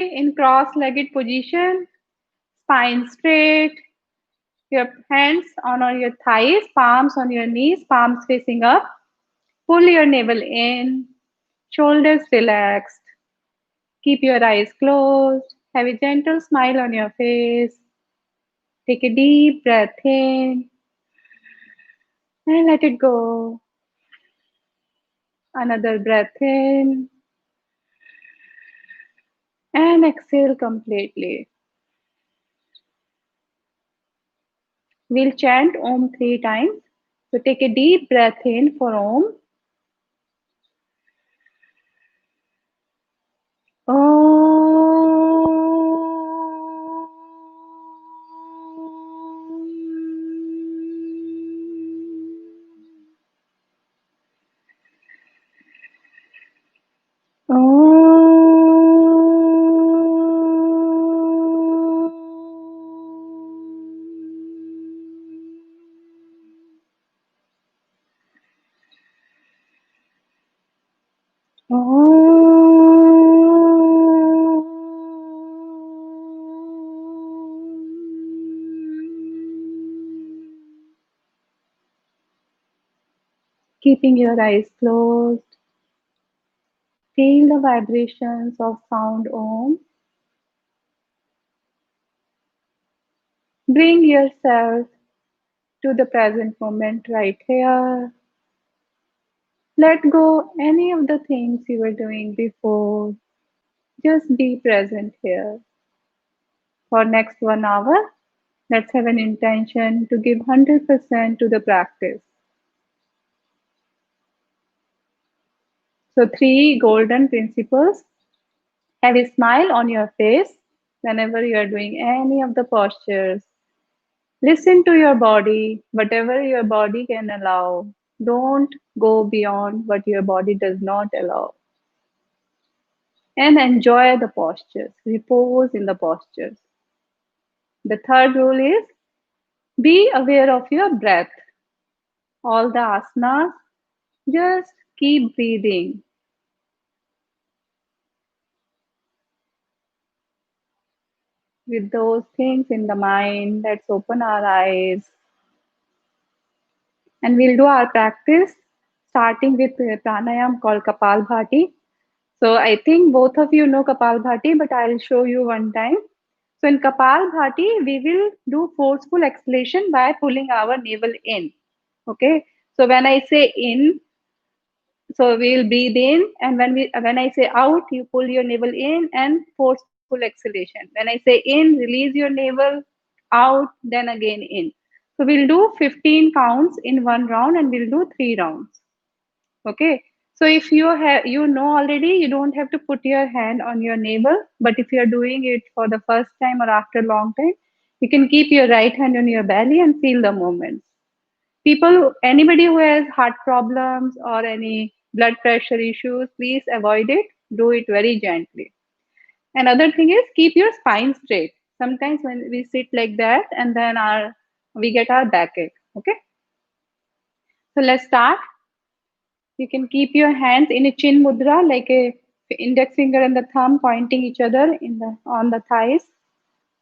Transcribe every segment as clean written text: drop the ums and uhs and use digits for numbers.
in cross-legged position, spine straight, your hands on your thighs, palms on your knees, palms facing up. Pull your navel in, shoulders relaxed. Keep your eyes closed. Have a gentle smile on your face. Take a deep breath in and let it go. Another breath in and exhale completely. We'll chant Om 3 times. So take a deep breath in for Om. Keeping your eyes closed, feel the vibrations of sound Om. Bring yourself to the present moment right here. Let go any of the things you were doing before. Just be present here. For next 1 hour, let's have an intention to give 100% to the practice. So 3 golden principles. Have a smile on your face whenever you are doing any of the postures. Listen to your body, whatever your body can allow. Don't go beyond what your body does not allow. And enjoy the postures. Repose in the postures. The third rule is be aware of your breath. All the asanas, just keep breathing. With those things in the mind, let's open our eyes and we'll do our practice starting with pranayam called Kapalbhati. So I think both of you know Kapalbhati, but I'll show you one time. So in Kapalbhati, we will do forceful exhalation by pulling our navel in. Okay. So when I say in, so we will breathe in, and when I say out, you pull your navel in and forceful exhalation. When I say in, release your navel, out, then again in. So we'll do 15 counts in one round, and we'll do 3 rounds. Okay. So if you have, you know already, you don't have to put your hand on your navel. But if you are doing it for the first time or after a long time, you can keep your right hand on your belly and feel the movements. People, anybody who has heart problems or any blood pressure issues, please avoid it. Do it very gently. Another thing is keep your spine straight. Sometimes when we sit like that, and then our we get our backache. Okay. So let's start. You can keep your hands in a chin mudra, like a index finger and the thumb pointing each other in the on the thighs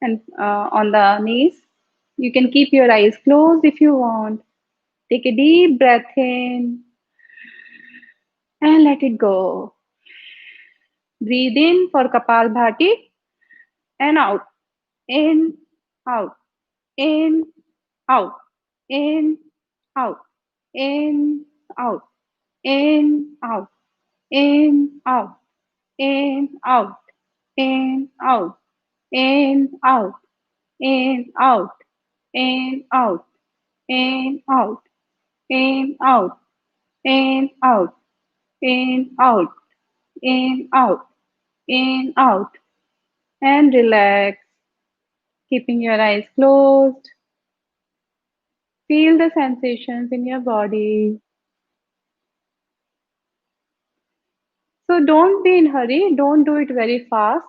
and on the knees. You can keep your eyes closed if you want. Take a deep breath in and let it go. Breathe in for Kapalbhati and out. In, out, in, out, in, out, in, out, in, out, in, out, in, out, in, out, in, out, in, out, in, out, in, out, in, out, in, out, in, out, in, out, in, out, and relax, keeping your eyes closed. Feel the sensations in your body. So don't be in hurry. Don't do it very fast.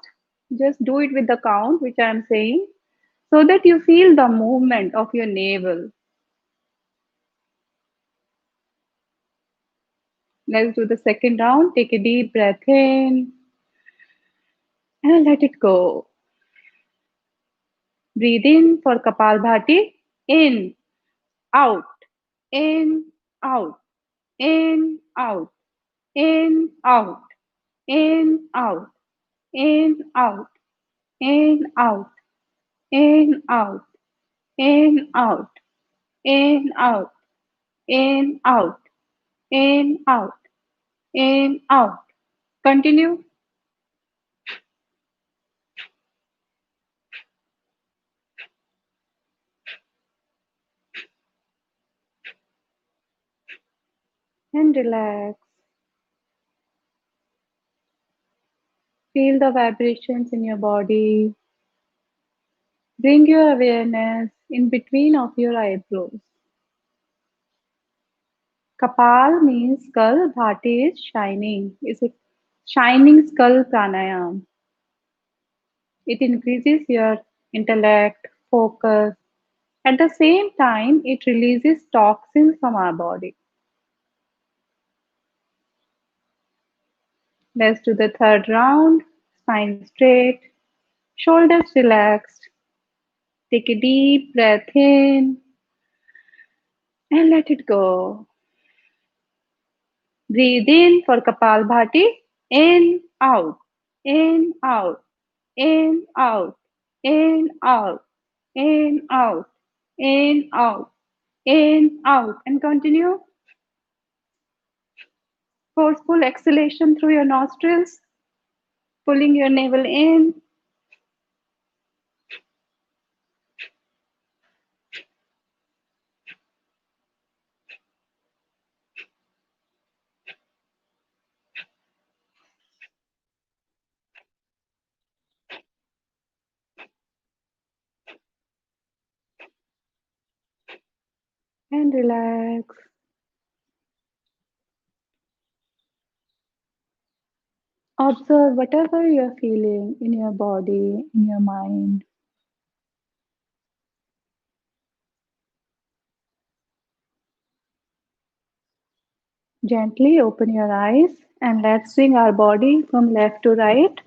Just do it with the count, which I am saying, so that you feel the movement of your navel. Let's do the second round. Take a deep breath in and let it go. Breathe in for Kapalbhati. In, out, in, out, in, out, in, out, in, out, in, out, in, out, in, out, in, out, in, out, in, out, in, out, in, out. Continue and relax. Feel the vibrations in your body. Bring your awareness in between of your eyebrows. Kapal means skull, Bhati is shining. Is it shining skull pranayam? It increases your intellect, focus. At the same time, it releases toxins from our body. Let's do the third round. Spine straight, shoulders relaxed. Take a deep breath in and let it go. Breathe in for Kapalbhati. In, out, in, out, in, out, in, out, in, out, in, out, in, out. And continue. Forceful exhalation through your nostrils, pulling your navel in and relax. Observe whatever you're feeling in your body, in your mind. Gently open your eyes and let's swing our body from left to right.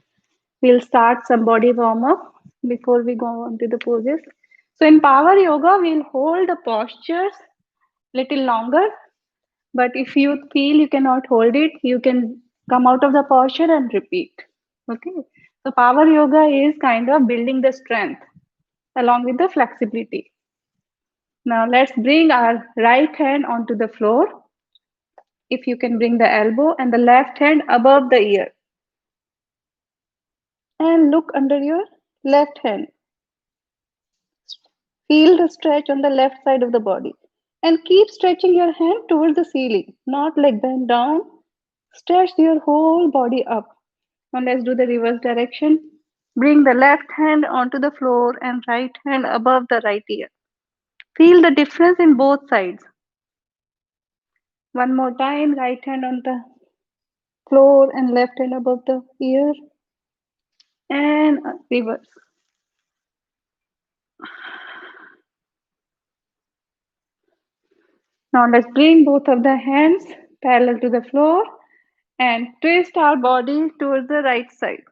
We'll start some body warm up before we go on to the poses. So in power yoga, we'll hold the postures little longer. But if you feel you cannot hold it, you can come out of the posture and repeat. Okay. So power yoga is kind of building the strength along with the flexibility. Now let's bring our right hand onto the floor. If you can bring the elbow and the left hand above the ear and look under your left hand. Feel the stretch on the left side of the body and keep stretching your hand towards the ceiling, not like bend down. Stretch your whole body up. Now let's do the reverse direction. Bring the left hand onto the floor and right hand above the right ear. Feel the difference in both sides. One more time, right hand on the floor and left hand above the ear and reverse. Now let's bring both of the hands parallel to the floor and twist our body towards the right side.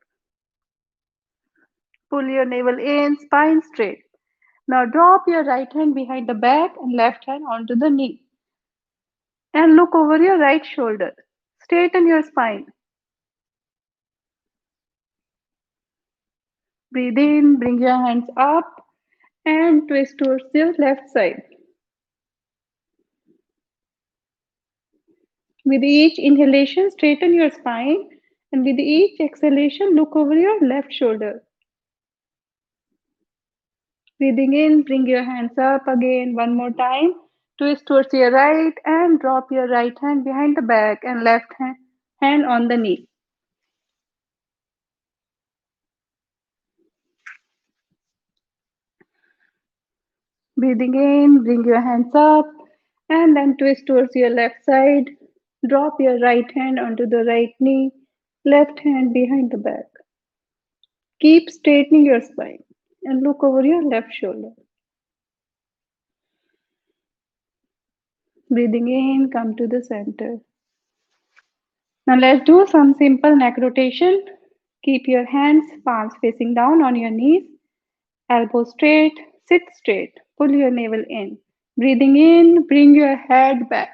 Pull your navel in, spine straight. Now drop your right hand behind the back and left hand onto the knee. And look over your right shoulder. Straighten your spine. Breathe in, bring your hands up and twist towards your left side. With each inhalation, straighten your spine, and with each exhalation, look over your left shoulder. Breathing in, bring your hands up again one more time. Twist towards your right and drop your right hand behind the back and left hand on the knee. Breathing in, bring your hands up and then twist towards your left side. Drop your right hand onto the right knee, left hand behind the back. Keep straightening your spine and look over your left shoulder. Breathing in, come to the center. Now let's do some simple neck rotation. Keep your hands, palms facing down on your knees, elbows straight, sit straight, pull your navel in. Breathing in, bring your head back.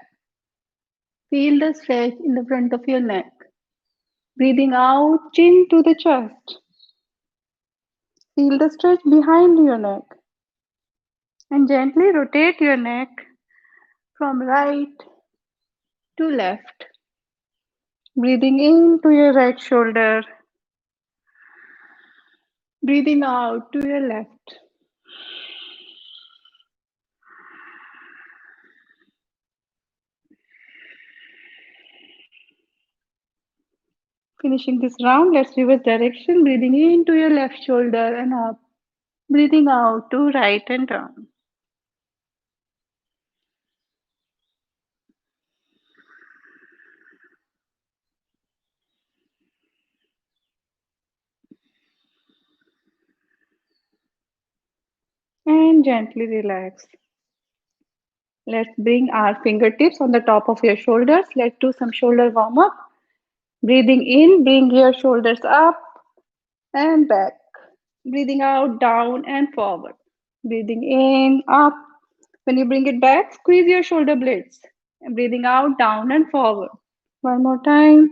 Feel the stretch in the front of your neck. Breathing out, chin to the chest. Feel the stretch behind your neck. And gently rotate your neck from right to left. Breathing into your right shoulder. Breathing out to your left. Finishing this round, let's reverse direction. Breathing into your left shoulder and up. Breathing out to right and down. And gently relax. Let's bring our fingertips on the top of your shoulders. Let's do some shoulder warm up. Breathing in, bring your shoulders up and back. Breathing out, down and forward. Breathing in, up. When you bring it back, squeeze your shoulder blades. And breathing out, down and forward. One more time.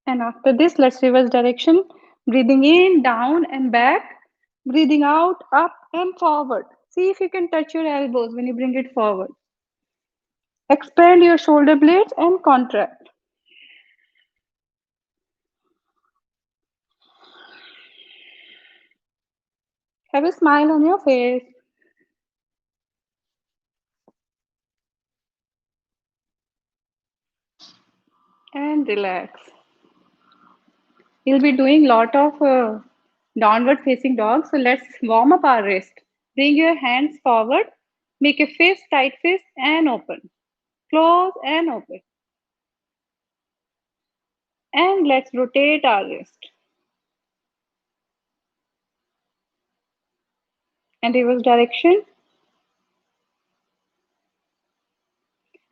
And after this, let's reverse direction. Breathing in, down and back. Breathing out, up and forward. See if you can touch your elbows when you bring it forward. Expand your shoulder blades and contract. Have a smile on your face. And relax. We'll be doing lot of downward facing dog. So let's warm up our wrist. Bring your hands forward. Make a fist, tight fist and open. Close and open. And let's rotate our wrist. And reverse direction.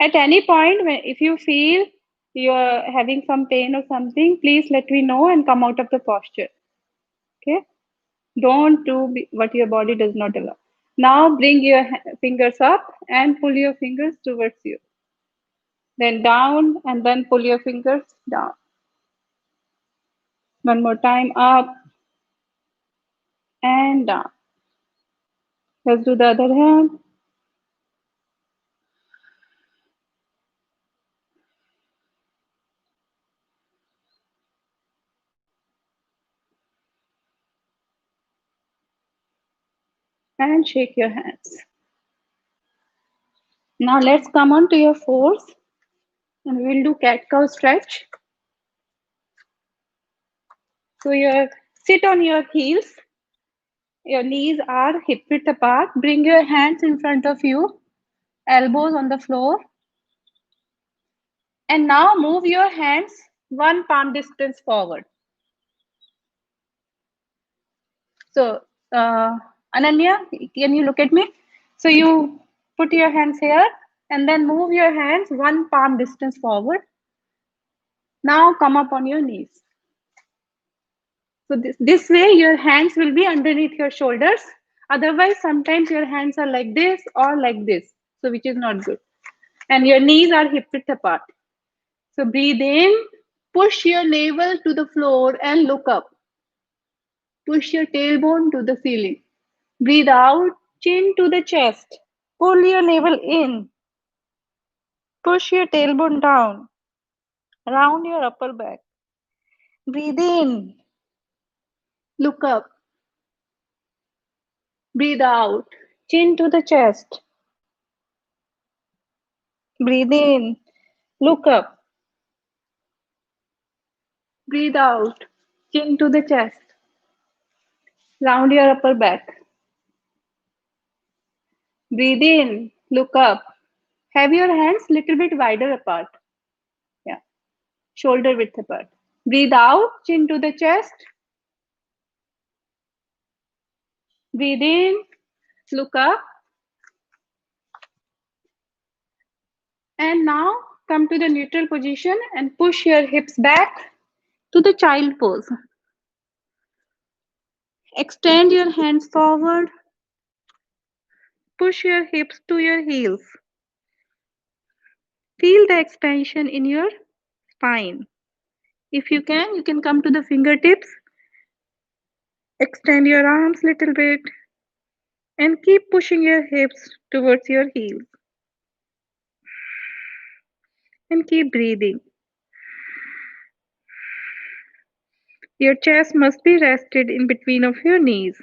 At any point, if you feel you're having some pain or something, please let me know and come out of the posture. Okay? Don't do what your body does not allow. Now bring your fingers up and pull your fingers towards you. Then down and then pull your fingers down. One more time, up and down. Let's do the other hand. And shake your hands. Now let's come on to your fours and we will do cat-cow stretch. So you sit on your heels. Your knees are hip width apart. Bring your hands in front of you, elbows on the floor. And now move your hands one palm distance forward. So, Ananya, can you look at me? So you put your hands here and then move your hands one palm distance forward. Now come up on your knees. So this way your hands will be underneath your shoulders. Otherwise, sometimes your hands are like this or like this. So which is not good. And your knees are hip width apart. So breathe in, push your navel to the floor and look up. Push your tailbone to the ceiling. Breathe out, chin to the chest. Pull your navel in. Push your tailbone down. Round your upper back. Breathe in. Look up. Breathe out. Chin to the chest. Breathe in. Look up. Breathe out. Chin to the chest. Round your upper back. Breathe in. Look up. Have your hands little bit wider apart. Yeah. Shoulder width apart. Breathe out. Chin to the chest. Breathe in. Look up. And now come to the neutral position and push your hips back to the child pose. Extend your hands forward. Push your hips to your heels. Feel the expansion in your spine. If you can come to the fingertips. Extend your arms a little bit and keep pushing your hips towards your heels. And keep breathing. Your chest must be rested in between of your knees.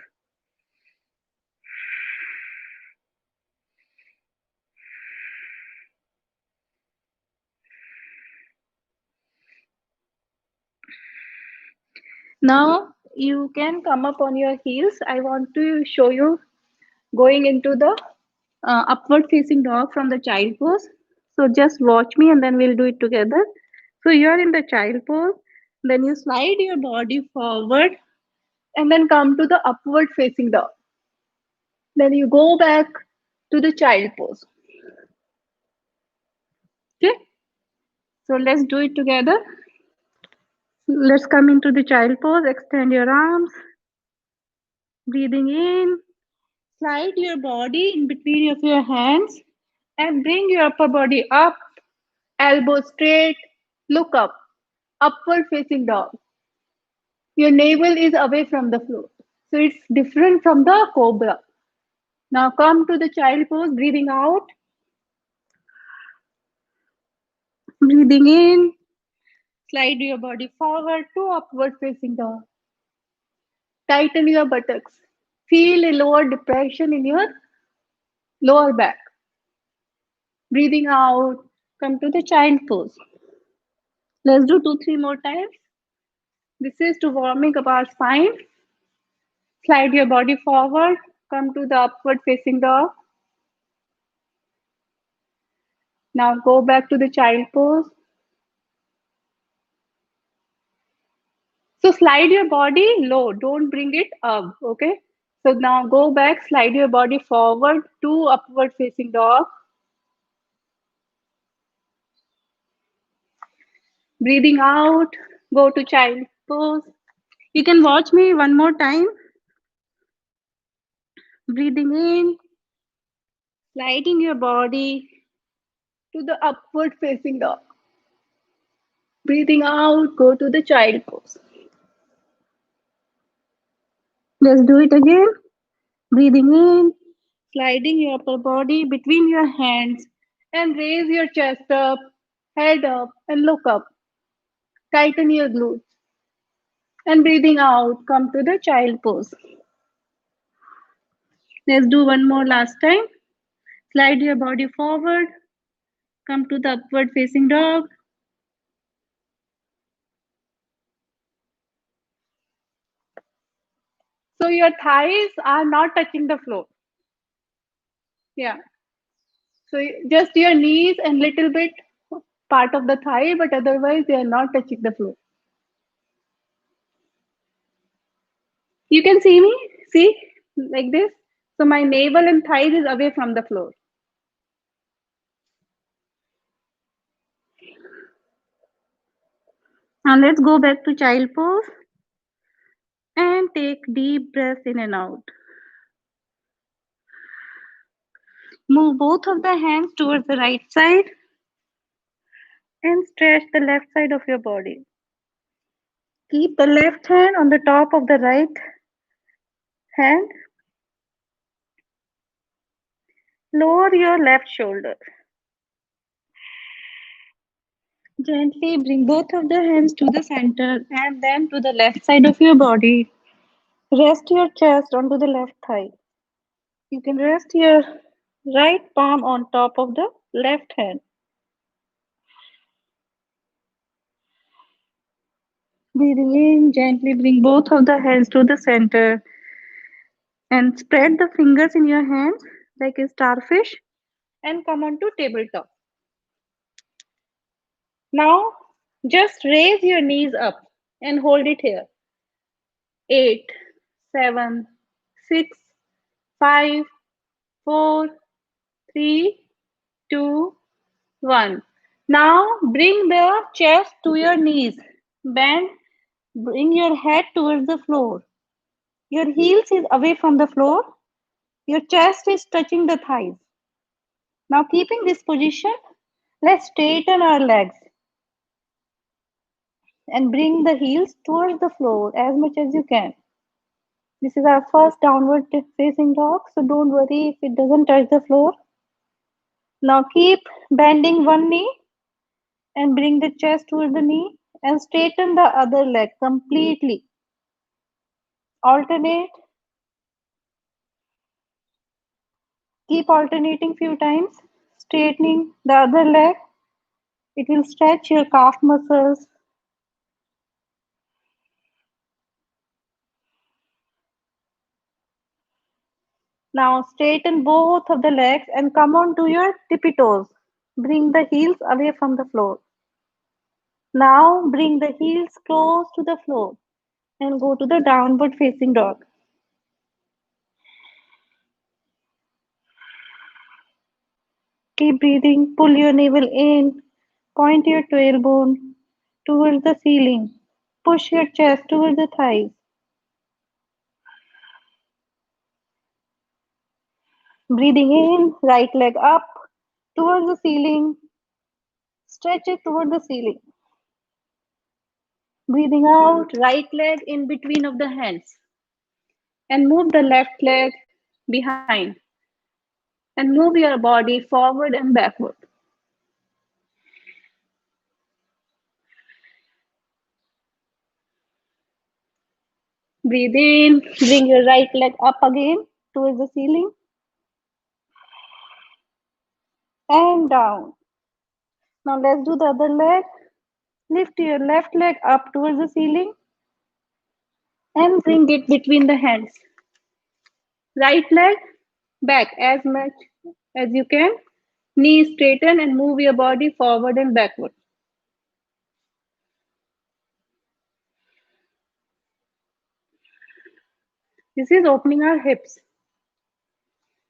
Now you can come up on your heels. I want to show you going into the upward facing dog from the child pose. So just watch me and then we'll do it together. So you're in the child pose, then you slide your body forward and then come to the upward facing dog. Then you go back to the child pose. Okay, so let's do it together. Let's come into the child pose. Extend your arms, breathing in. Slide your body in between of your hands and bring your upper body up, elbow straight, look up, upward facing dog. Your navel is away from the floor. So it's different from the cobra. Now come to the child pose, breathing out, breathing in. Slide your body forward to upward facing dog. Tighten your buttocks. Feel a lower depression in your lower back. Breathing out, come to the child pose. Let's do 2, 3 more times. This is to warming up our spine. Slide your body forward, come to the upward facing dog. Now go back to the child pose. So slide your body low, don't bring it up, okay? So now go back, slide your body forward to upward facing dog. Breathing out, go to child pose. You can watch me one more time. Breathing in, sliding your body to the upward facing dog. Breathing out, go to the child pose. Let's do it again. Breathing in, sliding your upper body between your hands and raise your chest up, head up, and look up. Tighten your glutes. And breathing out, come to the child pose. Let's do one more last time. Slide your body forward, come to the upward facing dog. So your thighs are not touching the floor. Yeah. So just your knees and little bit part of the thigh, but otherwise they are not touching the floor. You can see me, see, like this. So my navel and thighs is away from the floor. Now let's go back to child pose and take deep breaths in and out. Move both of the hands towards the right side and stretch the left side of your body. Keep the left hand on the top of the right hand. Lower your left shoulder. Gently bring both of the hands to the center and then to the left side of your body. Rest your chest onto the left thigh. You can rest your right palm on top of the left hand. Breathing in, gently bring both of the hands to the center and spread the fingers in your hands like a starfish and come on to tabletop. Now, just raise your knees up and hold it here. 8, 7, 6, 5, 4, 3, 2, 1. Now bring the chest to your knees. Bend, bring your head towards the floor. Your heels is away from the floor. Your chest is touching the thighs. Now keeping this position, let's straighten our legs and bring the heels towards the floor as much as you can. This is our first downward facing dog, so don't worry if it doesn't touch the floor. Now keep bending one knee and bring the chest towards the knee and straighten the other leg completely. Alternate, keep alternating few times, straightening the other leg. It will stretch your calf muscles. Now straighten both of the legs and come on to your tippy toes. Bring the heels away from the floor. Now bring the heels close to the floor and go to the downward facing dog. Keep breathing, pull your navel in, point your tailbone towards the ceiling, push your chest towards the thighs. Breathing in, right leg up towards the ceiling, stretch it toward the ceiling. Breathing out, right leg in between of the hands and move the left leg behind and move your body forward and backward. Breathe in, bring your right leg up again towards the ceiling and down. Now let's do the other leg. Lift your left leg up towards the ceiling and bring it between the hands. Right leg back as much as you can. Knees straighten and move your body forward and backward. This is opening our hips.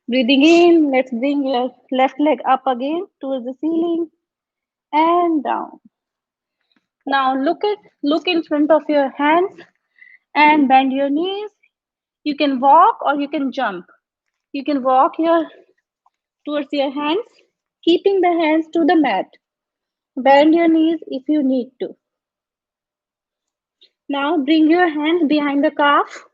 Breathing in, let's bring your left leg up again towards the ceiling and down. Now look in front of your hands and bend your knees. You can walk or you can jump. You can walk your towards your hands, keeping the hands to the mat. Bend your knees if you need to. Now bring your hands behind the calf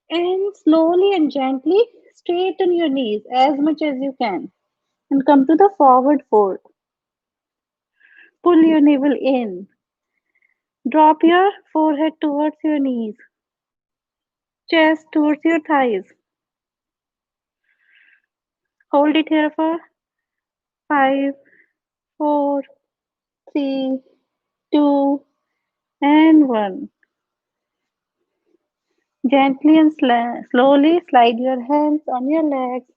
and slowly and gently straighten your knees as much as you can and come to the forward fold. Pull your navel in. Drop your forehead towards your knees, chest towards your thighs. Hold it here for 5, 4, 3, 2, and 1. Gently and slowly slide your hands on your legs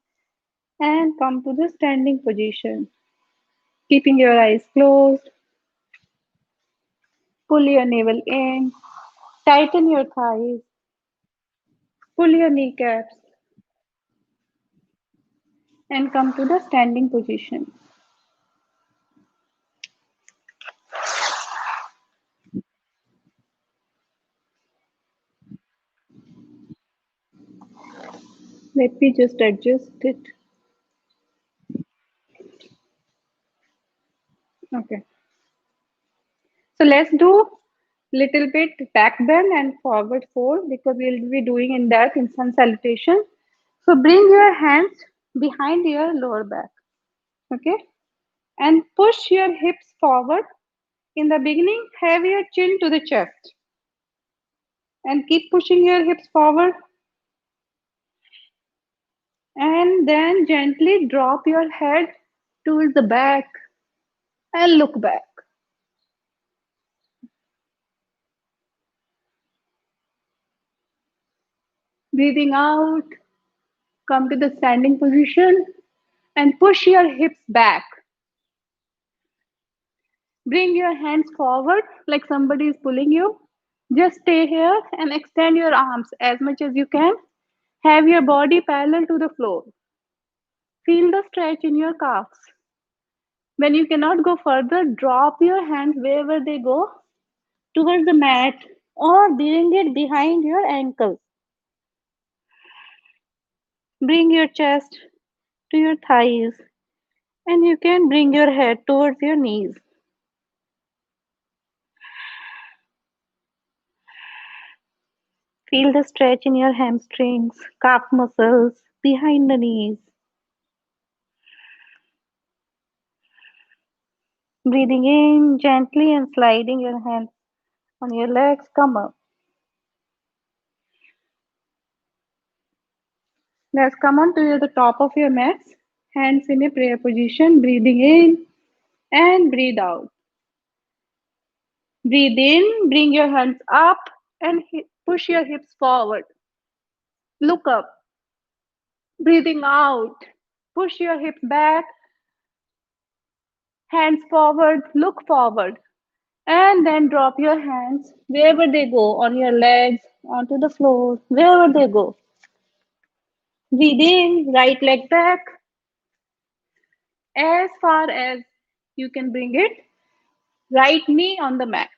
and come to the standing position. Keeping your eyes closed, pull your navel in, tighten your thighs, pull your kneecaps, and come to the standing position. Let me just adjust it. Okay. So let's do little bit back bend and forward fold because we'll be doing in that in sun salutation. So bring your hands behind your lower back. Okay. And push your hips forward. In the beginning, have your chin to the chest and keep pushing your hips forward. And then gently drop your head towards the back and look back. Breathing out, come to the standing position and push your hips back. Bring your hands forward like somebody is pulling you. Just stay here and extend your arms as much as you can. Have your body parallel to the floor. Feel the stretch in your calves. When you cannot go further, drop your hands wherever they go towards the mat or bring it behind your ankles. Bring your chest to your thighs and you can bring your head towards your knees. Feel the stretch in your hamstrings, calf muscles, behind the knees. Breathing in gently and sliding your hands on your legs, come up. Let's come on to the top of your mats. Hands in a prayer position, breathing in and breathe out. Breathe in, bring your hands up and push your hips forward. Look up. Breathing out, push your hips back, hands forward, look forward. And then drop your hands wherever they go, on your legs, onto the floor, wherever they go. Breathe in, right leg back, as far as you can bring it. Right knee on the mat.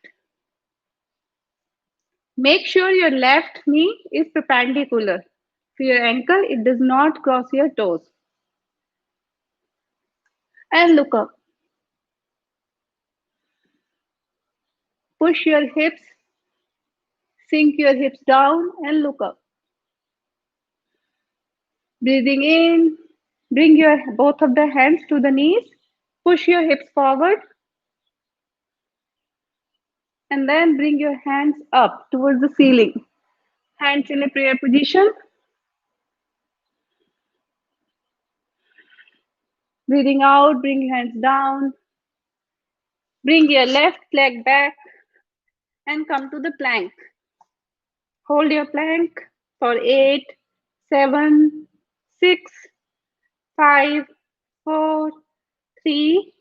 Make sure your left knee is perpendicular to your ankle. It does not cross your toes. And look up. Push your hips, sink your hips down and look up. Breathing in, bring your both of the hands to the knees. Push your hips forward and then bring your hands up towards the ceiling. Hands in a prayer position. Breathing out, bring your hands down. Bring your left leg back and come to the plank. Hold your plank for 8, 7, 6, 5, 4, 3,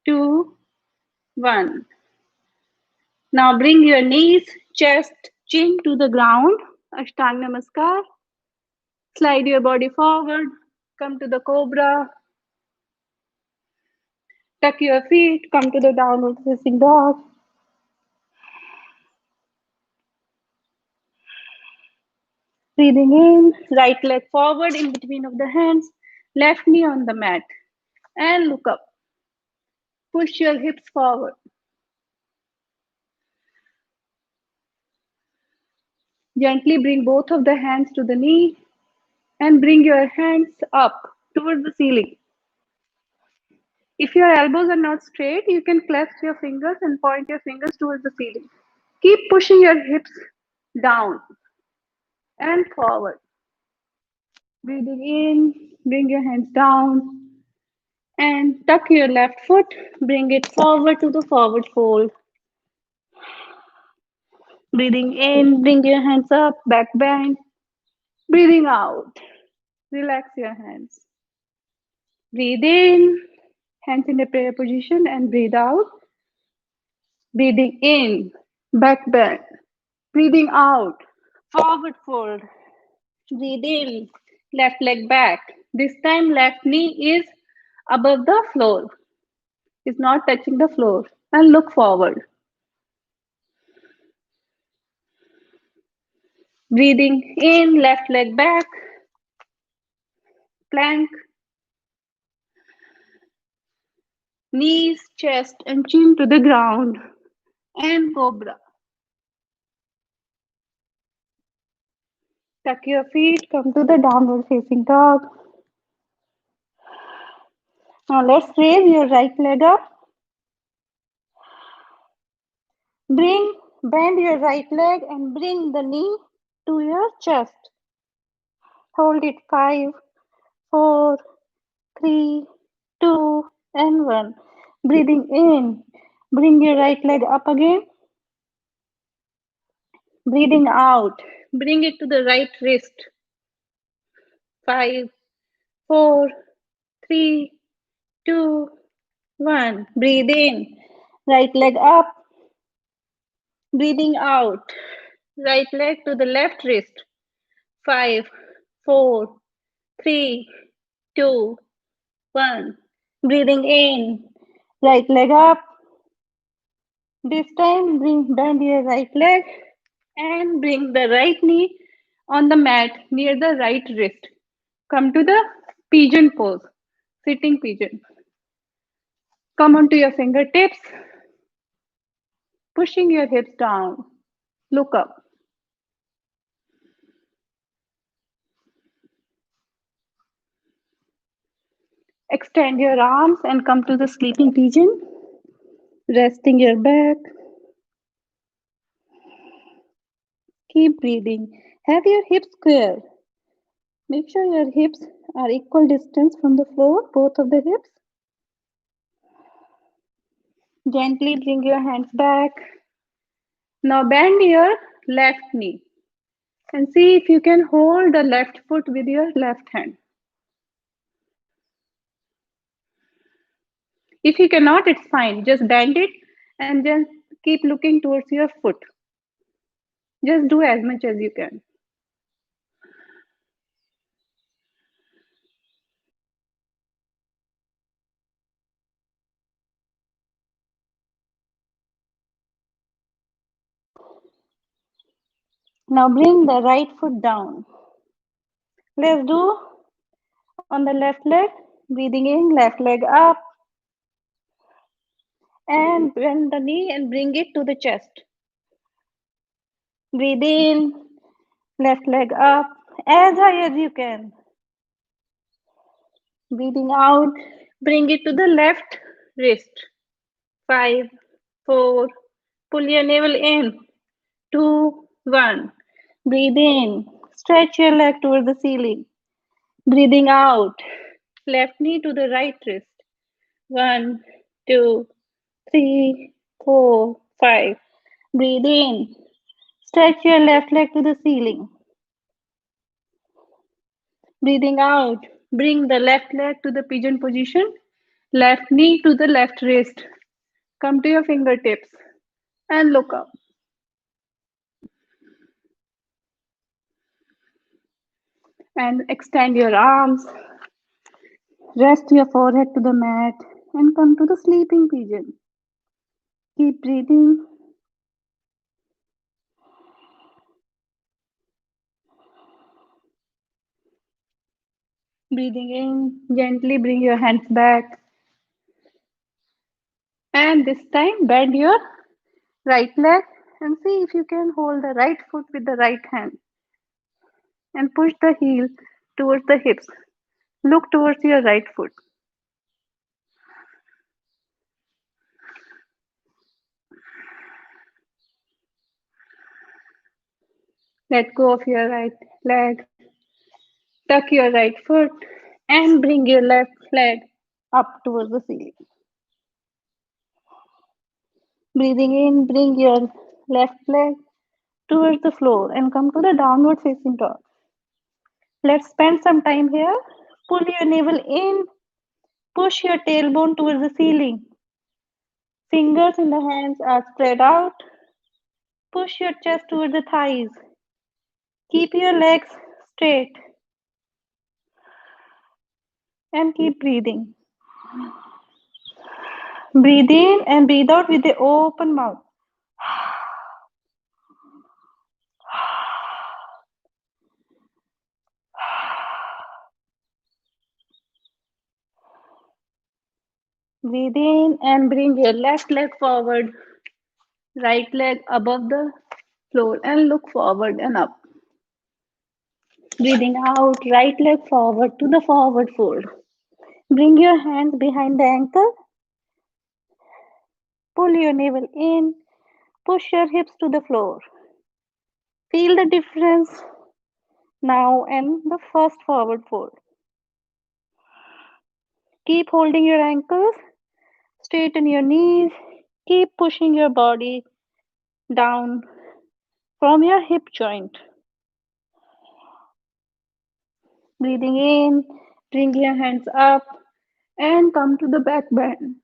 2, 1. Now bring your knees, chest, chin to the ground. Ashtanga Namaskar. Slide your body forward. Come to the cobra. Tuck your feet. Come to the downward facing dog. Breathing in, right leg forward in between of the hands, left knee on the mat. And look up. Push your hips forward. Gently bring both of the hands to the knee and bring your hands up towards the ceiling. If your elbows are not straight, you can clasp your fingers and point your fingers towards the ceiling. Keep pushing your hips down and forward. Breathing in, bring your hands down and tuck your left foot, bring it forward to the forward fold. Breathing in, bring your hands up, back bend. Breathing out, relax your hands. Breathe in, hands in a prayer position and breathe out. Breathing in, back bend. Breathing out, forward fold. Breathe in, left leg back. This time left knee is above the floor. It's not touching the floor. And look forward. Breathing in, left leg back. Plank. Knees, chest and chin to the ground. And cobra. Tuck your feet, come to the downward facing dog. Now let's raise your right leg up. Bend your right leg and bring the knee to your chest. Hold it 5, 4, 3, 2, and 1. Breathing in. Bring your right leg up again. Breathing out. Bring it to the right wrist. 5, 4, 3, 2, 1. Breathe in. Right leg up. Breathing out. Right leg to the left wrist. 5, 4, 3, 2, 1. Breathing in. Right leg up. This time, bend your right leg and bring the right knee on the mat near the right wrist. Come to the pigeon pose, sitting pigeon. Come onto your fingertips, pushing your hips down. Look up. Extend your arms and come to the sleeping pigeon, resting your back. Keep breathing. Have your hips square. Make sure your hips are equal distance from the floor, both of the hips. Gently bring your hands back. Now bend your left knee and see if you can hold the left foot with your left hand. If you cannot, it's fine. Just bend it and just keep looking towards your foot. Just do as much as you can. Now bring the right foot down. Let's do on the left leg. Breathing in, left leg up and bend the knee and bring it to the chest. Breathe in, left leg up as high as you can. Breathing out, bring it to the left wrist. 5, 4, pull your navel in. 2, 1. Breathe in, stretch your leg toward the ceiling. Breathing out, left knee to the right wrist. 1, 2, 3, 4, 5. Breathe in, stretch your left leg to the ceiling. Breathing out, bring the left leg to the pigeon position, left knee to the left wrist. Come to your fingertips and look up. And extend your arms. Rest your forehead to the mat and come to the sleeping pigeon. Keep breathing. Breathing in, gently bring your hands back. And this time, bend your right leg and see if you can hold the right foot with the right hand and push the heel towards the hips. Look towards your right foot. Let go of your right leg. Tuck your right foot and bring your left leg up towards the ceiling. Breathing in, bring your left leg towards the floor and come to the downward facing dog. Let's spend some time here. Pull your navel in, push your tailbone towards the ceiling. Fingers in the hands are spread out. Push your chest towards the thighs. Keep your legs straight and keep breathing. Breathe in and breathe out with the open mouth. Breathe in and bring your left leg forward, right leg above the floor and look forward and up. Breathing out, right leg forward to the forward fold. Bring your hands behind the ankle. Pull your navel in. Push your hips to the floor. Feel the difference now and the first forward fold. Keep holding your ankles. Straighten your knees. Keep pushing your body down from your hip joint. Breathing in, bring your hands up and come to the back bend.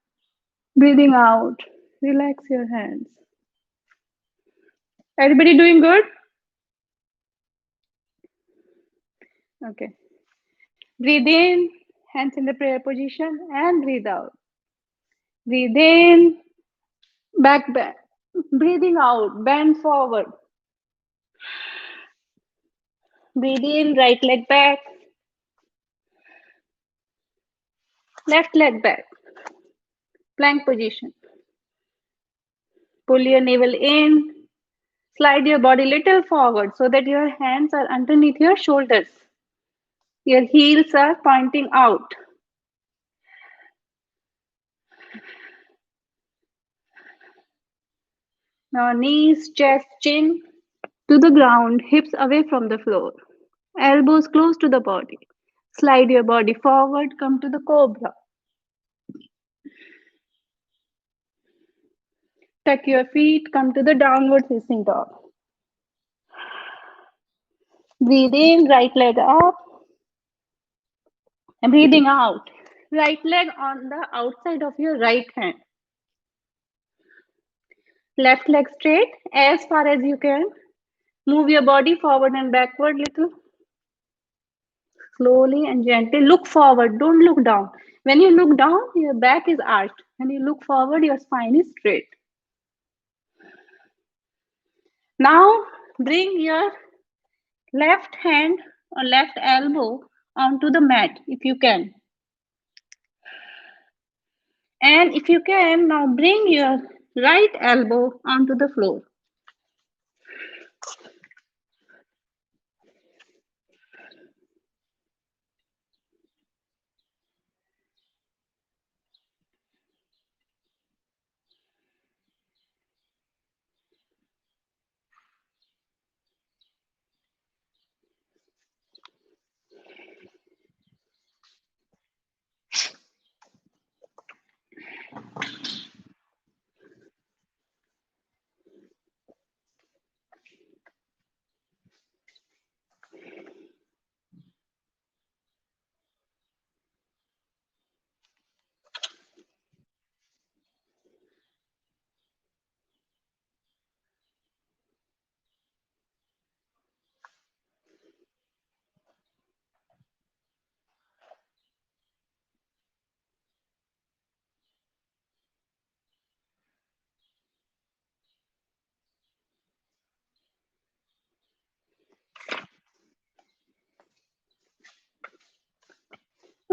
Breathing out, relax your hands. Everybody doing good? Okay. Breathe in, hands in the prayer position, and breathe out. Breathe in, back bend. Breathing out, bend forward. Breathe in, right leg back, left leg back. Plank position. Pull your navel in, slide your body little forward so that your hands are underneath your shoulders. Your heels are pointing out. Now knees, chest, chin to the ground, hips away from the floor. Elbows close to the body. Slide your body forward, come to the cobra. Tuck your feet, come to the downward facing dog. Breathe in, right leg up, and breathing out. Right leg on the outside of your right hand. Left leg straight as far as you can. Move your body forward and backward little. Slowly and gently. Look forward, don't look down. When you look down, your back is arched. When you look forward, your spine is straight. Now, bring your left hand or left elbow onto the mat if you can. And if you can, now bring your right elbow onto the floor.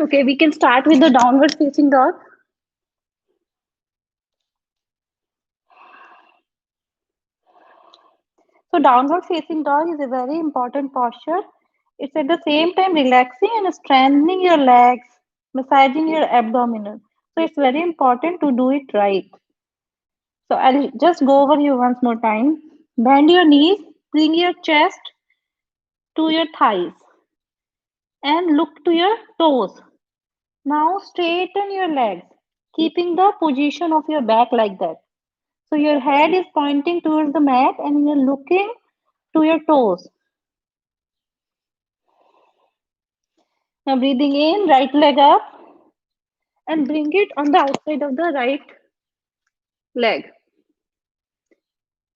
Okay, we can start with the downward facing dog. So downward facing dog is a very important posture. It's at the same time relaxing and strengthening your legs, massaging your abdominal. So it's very important to do it right. So I'll just go over you once more time. Bend your knees, bring your chest to your thighs and look to your toes. Now straighten your legs, keeping the position of your back like that. So your head is pointing towards the mat and you're looking to your toes. Now breathing in, right leg up and bring it on the outside of the right leg.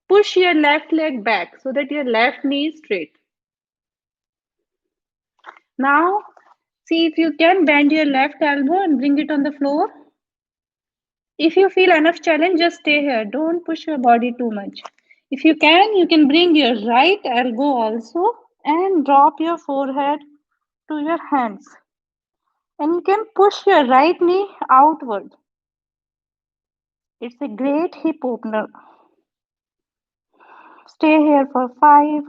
Push your left leg back so that your left knee is straight. Now, see if you can bend your left elbow and bring it on the floor. If you feel enough challenge, just stay here. Don't push your body too much. If you can bring your right elbow also and drop your forehead to your hands. And you can push your right knee outward. It's a great hip opener. Stay here for 5,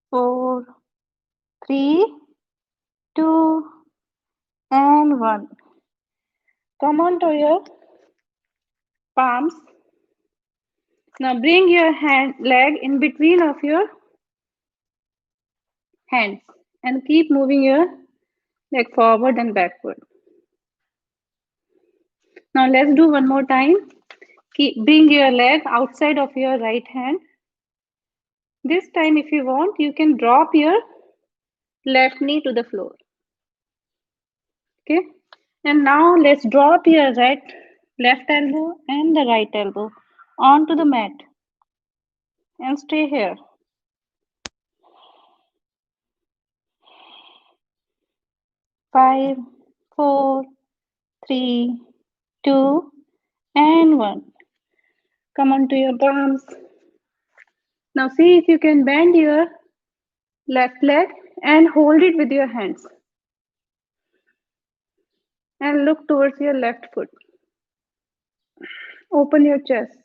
4, 3, 2, and 1. Come on to your palms. Now bring your leg in between of your hands and keep moving your leg forward and backward. Now let's do one more time. Bring your leg outside of your right hand. This time if you want, you can drop your left knee to the floor. Okay. And now let's drop your left elbow and the right elbow onto the mat and stay here. 5, 4, 3, 2, and one. Come on to your palms. Now see if you can bend your left leg and hold it with your hands and look towards your left foot. Open your chest.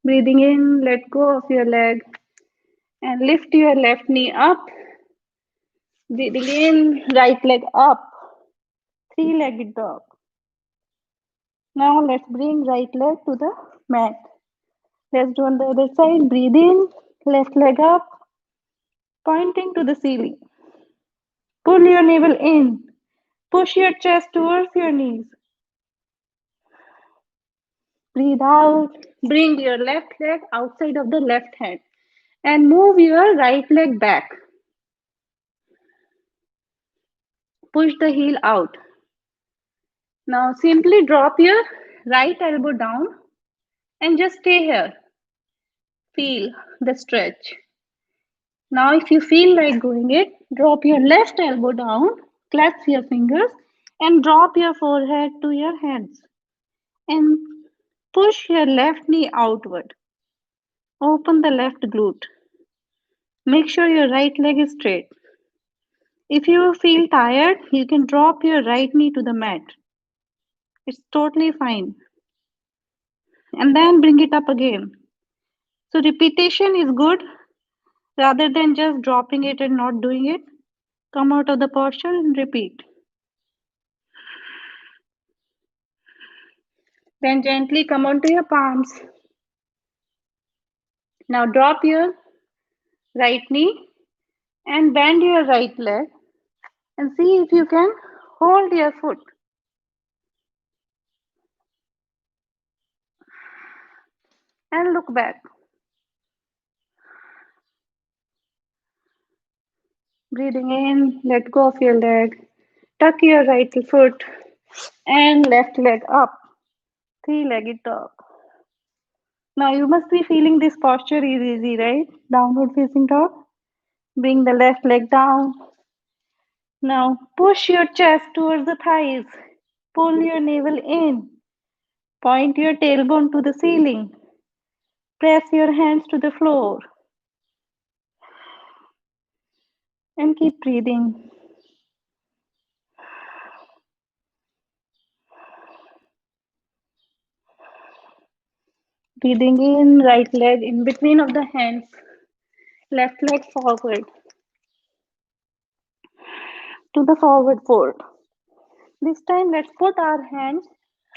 Breathing in, let go of your leg and lift your left knee up. Breathing in, right leg up. Three-legged dog. Now let's bring right leg to the mat. Let's do on the other side. Breathe in, left leg up, pointing to the ceiling. Pull your navel in. Push your chest towards your knees. Breathe out. Bring your left leg outside of the left hand and move your right leg back. Push the heel out. Now simply drop your right elbow down and just stay here. Feel the stretch. Now if you feel like going it, drop your left elbow down, clasp your fingers and drop your forehead to your hands and push your left knee outward. Open the left glute. Make sure your right leg is straight. If you feel tired, you can drop your right knee to the mat. It's totally fine. And then bring it up again. So repetition is good rather than just dropping it and not doing it. Come out of the posture and repeat. Then gently come onto your palms. Now drop your right knee and bend your right leg and see if you can hold your foot. And look back. Breathing in, let go of your leg. Tuck your right foot and left leg up. Three-legged dog. Now you must be feeling this posture is easy, right? Downward facing dog. Bring the left leg down. Now push your chest towards the thighs. Pull your navel in. Point your tailbone to the ceiling. Press your hands to the floor. And keep breathing. Breathing in, right leg in between of the hands. Left leg forward. To the forward fold. This time let's put our hands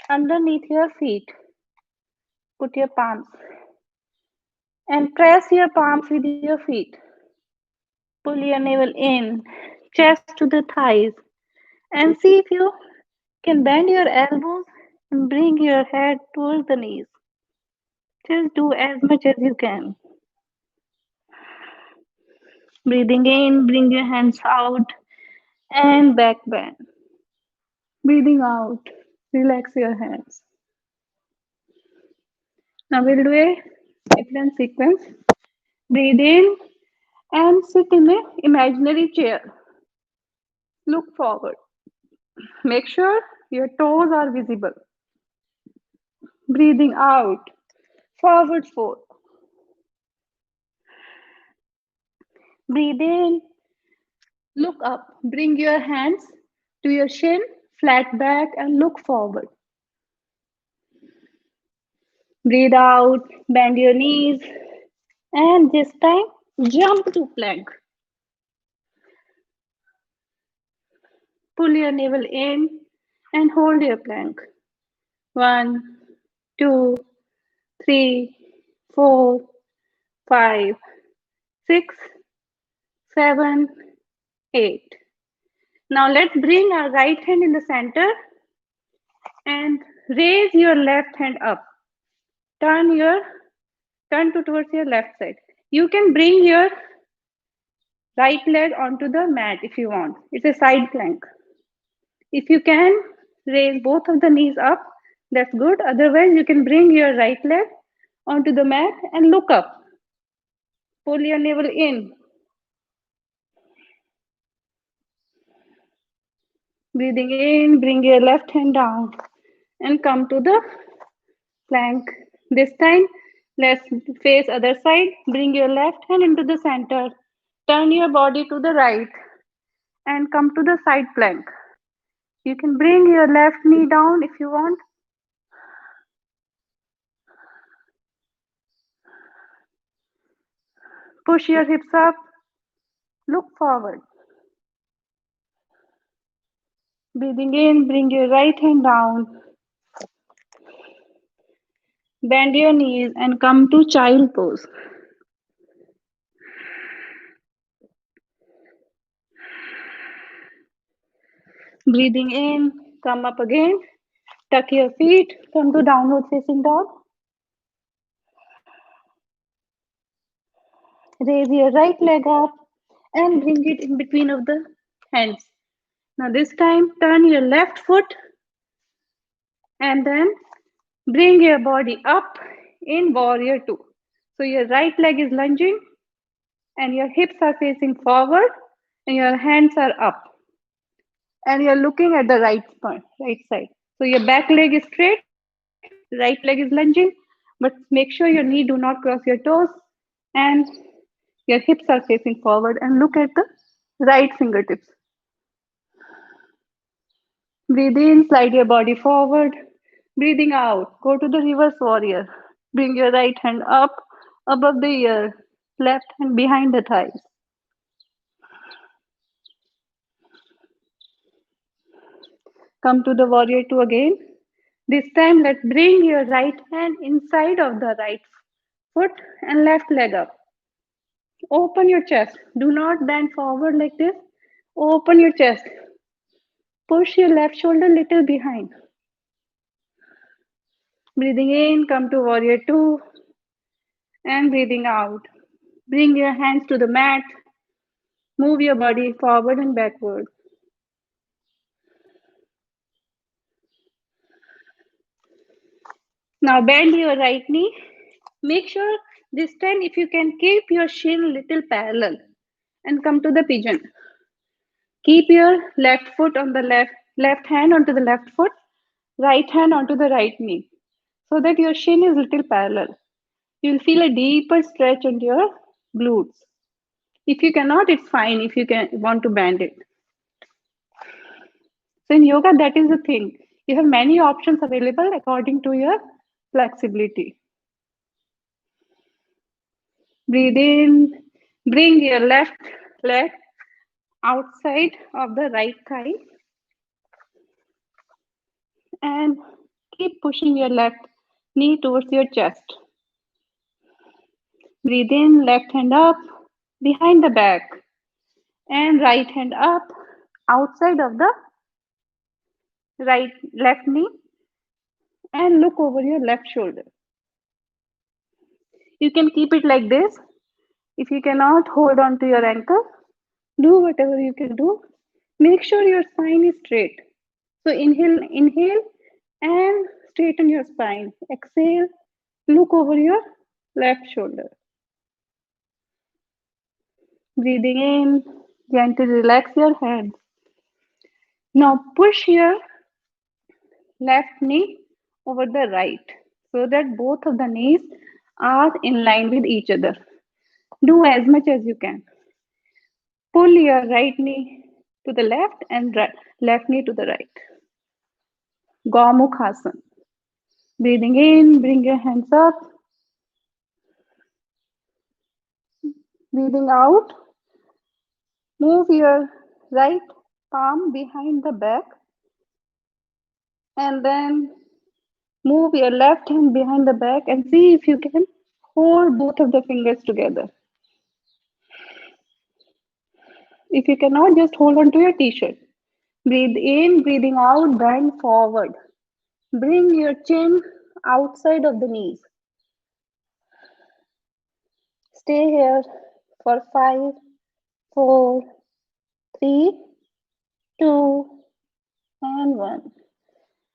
underneath your feet. Put your palms. And press your palms with your feet. Pull your navel in, chest to the thighs, and see if you can bend your elbows and bring your head towards the knees. Just do as much as you can. Breathing in, bring your hands out and back bend. Breathing out, relax your hands. Now we'll do a different sequence. Breathe in and sit in an imaginary chair. Look forward. Make sure your toes are visible. Breathing out, forward fold. Breathe in, look up. Bring your hands to your shin, flat back, and look forward. Breathe out, bend your knees, and this time jump to plank. Pull your navel in and hold your plank. 1, 2, 3, 4, 5, 6, 7, 8. Now let's bring our right hand in the center and raise your left hand up. Turn towards your left side. You can bring your right leg onto the mat if you want. It's a side plank. If you can raise both of the knees up, that's good. Otherwise, you can bring your right leg onto the mat and look up. Pull your navel in. Breathing in, bring your left hand down and come to the plank. This time, let's face other side. Bring your left hand into the center. Turn your body to the right and come to the side plank. You can bring your left knee down if you want. Push your hips up. Look forward. Breathing in, bring your right hand down. Bend your knees and come to child pose. Breathing in, come up again. Tuck your feet, come to downward facing dog. Raise your right leg up and bring it in between of the hands. Now this time, turn your left foot and then bring your body up in warrior two. So your right leg is lunging and your hips are facing forward and your hands are up and you're looking at the right side. So your back leg is straight, right leg is lunging, but make sure your knee do not cross your toes and your hips are facing forward and look at the right fingertips. Breathe in, slide your body forward. Breathing out, go to the reverse warrior. Bring your right hand up above the ear, left hand behind the thighs. Come to the warrior two again. This time, let's bring your right hand inside of the right foot and left leg up. Open your chest. Do not bend forward like this. Open your chest. Push your left shoulder little behind. Breathing in, come to warrior two and breathing out. Bring your hands to the mat. Move your body forward and backward. Now bend your right knee. Make sure this time if you can keep your shin little parallel and come to the pigeon. Keep your left foot on the left hand onto the left foot, right hand onto the right knee so that your shin is little parallel. You'll feel a deeper stretch into your glutes. If you cannot, it's fine if you can want to bend it. So in yoga, that is the thing. You have many options available according to your flexibility. Breathe in, bring your left leg outside of the right thigh and keep pushing your left knee towards your chest. Breathe in, left hand up behind the back and right hand up outside of the right left knee and look over your left shoulder. You can keep it like this. If you cannot hold on to your ankle, do whatever you can do. Make sure your spine is straight. So inhale and straighten your spine. Exhale, look over your left shoulder. Breathing in, gently relax your hands. Now push your left knee over the right so that both of the knees are in line with each other. Do as much as you can. Pull your right knee to the left and left knee to the right. Gomukhasana. Breathing in, bring your hands up. Breathing out, move your right palm behind the back and then move your left hand behind the back and see if you can hold both of the fingers together. If you cannot, just hold on to your t-shirt. Breathe in, breathing out, bend forward. Bring your chin outside of the knees. Stay here for 5, 4, 3, 2, and 1.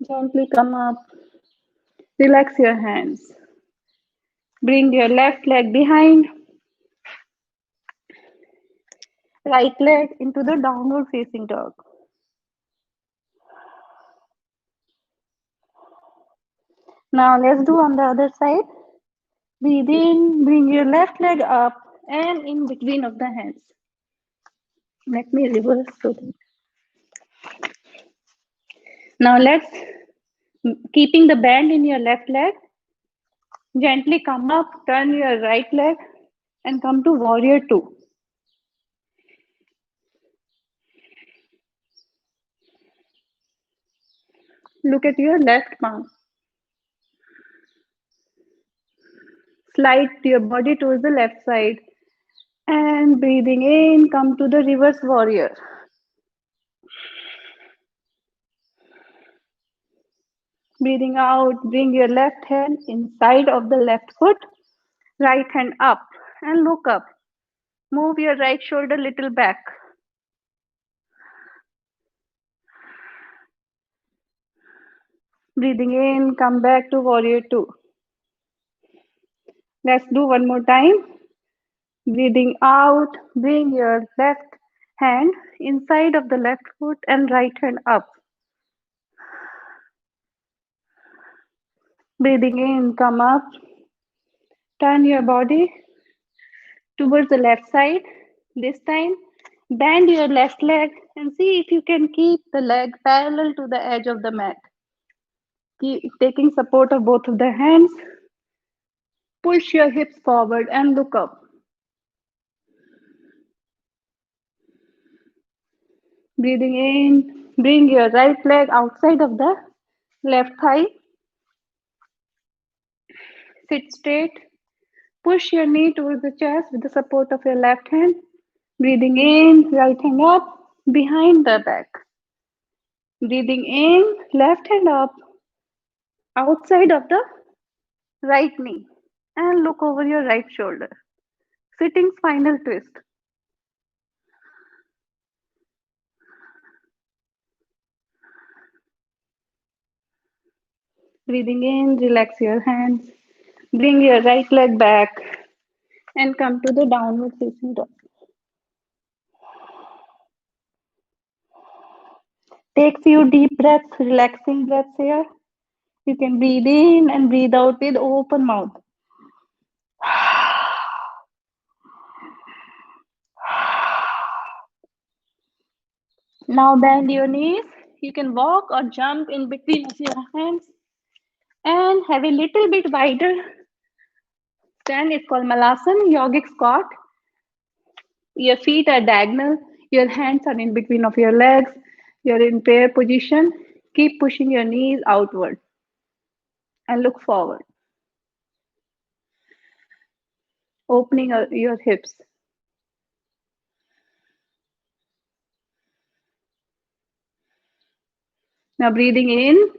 Gently come up. Relax your hands. Bring your left leg behind. Right leg into the downward facing dog. Now let's do on the other side. Breathe in, bring your left leg up and in between of the hands. Let me reverse so that. Now let's, keeping the bend in your left leg, gently come up, turn your right leg and come to warrior two. Look at your left palm. Slide your body towards the left side and breathing in, come to the reverse warrior. Breathing out, bring your left hand inside of the left foot, right hand up and look up. Move your right shoulder little back. Breathing in, come back to warrior two. Let's do one more time. Breathing out, bring your left hand inside of the left foot and right hand up. Breathing in, come up. Turn your body towards the left side. This time, bend your left leg and see if you can keep the leg parallel to the edge of the mat. Keep taking support of both of the hands. Push your hips forward and look up. Breathing in, bring your right leg outside of the left thigh. Sit straight. Push your knee towards the chest with the support of your left hand. Breathing in, right hand up, behind the back. Breathing in, left hand up, outside of the right knee. And look over your right shoulder. Sitting spinal twist. Breathing in, relax your hands. Bring your right leg back and come to the downward facing dog. Take few deep breaths, relaxing breaths here. You can breathe in and breathe out with open mouth. Now bend your knees. You can walk or jump in between of your hands and have a little bit wider stand. It's called Malasana, yogic squat. Your feet are diagonal. Your hands are in between of your legs. You're in prayer position. Keep pushing your knees outward and look forward. Opening your hips. Now breathing in.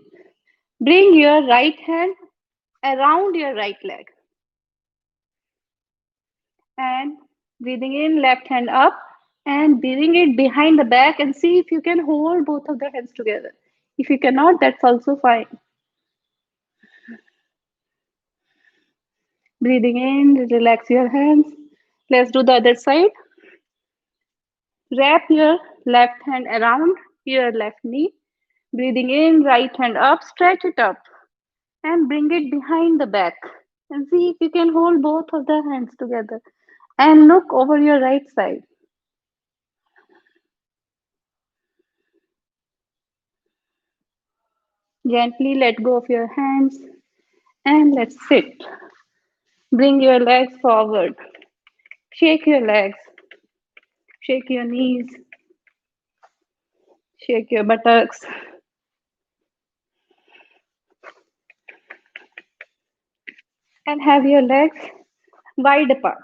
Bring your right hand around your right leg. And breathing in, left hand up and bring it behind the back and see if you can hold both of the hands together. If you cannot, that's also fine. Breathing in, relax your hands. Let's do the other side. Wrap your left hand around your left knee. Breathing in, right hand up, stretch it up and bring it behind the back. And see if you can hold both of the hands together. And look over your right side. Gently let go of your hands and let's sit. Bring your legs forward. Shake your legs. Shake your knees. Shake your buttocks. And have your legs wide apart,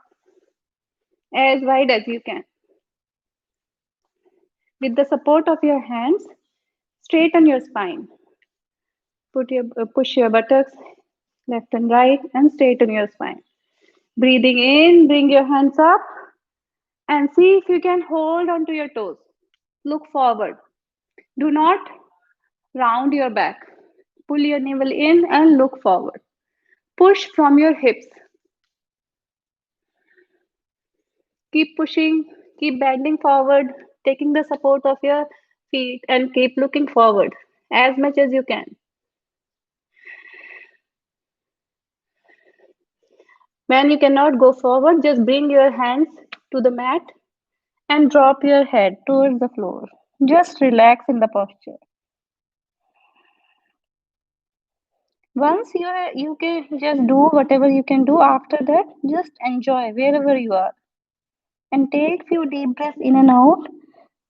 as wide as you can. With the support of your hands, straighten your spine. Push your buttocks left and right and straighten your spine. Breathing in, bring your hands up and see if you can hold onto your toes. Look forward. Do not round your back. Pull your navel in and look forward. Push from your hips. Keep pushing, keep bending forward, taking the support of your feet and keep looking forward as much as you can. When you cannot go forward, just bring your hands to the mat and drop your head towards the floor. Just relax in the posture. Once you can just do whatever you can do after that, just enjoy wherever you are and take few deep breaths in and out.